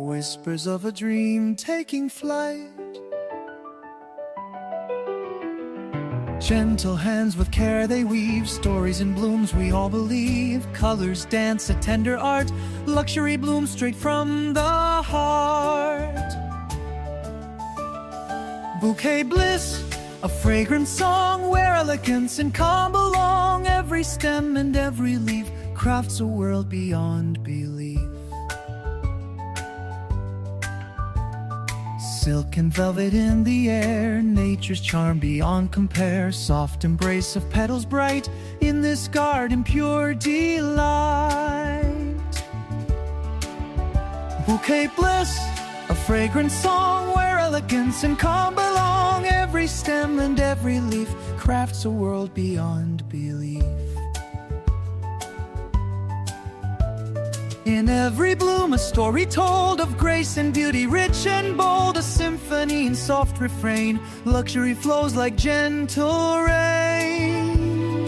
whispers of a dream taking flight. Gentle hands with care they weave, stories in blooms we all believe. Colors dance a tender art, luxury blooms straight from the heart. Bouquet bliss, a fragrant song where elegance and calm belong. Every stem and every leaf crafts a world beyond belief. Silk and velvet in the air, nature's charm beyond compare. Soft embrace of petals bright, in this garden pure delight. Bouquet bliss, a fragrant song where elegance and calm belong. Every stem and every leaf crafts a world beyond belief. In every bloom a story told of grace and beauty, rich and bold. A symphony in soft refrain, luxury flows like gentle rain.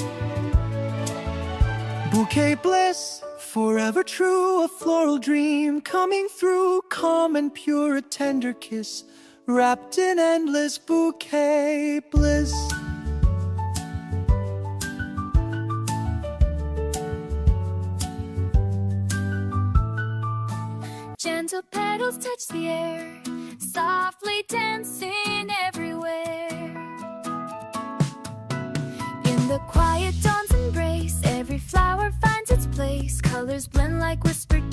Bouquet bliss, forever true, a floral dream coming through. Calm and pure, a tender kiss, wrapped in endless bouquet bliss. Gentle petals touch the air, softly dancing everywhere. In the quiet dawn's embrace, every flower finds its place. Colors blend like whispered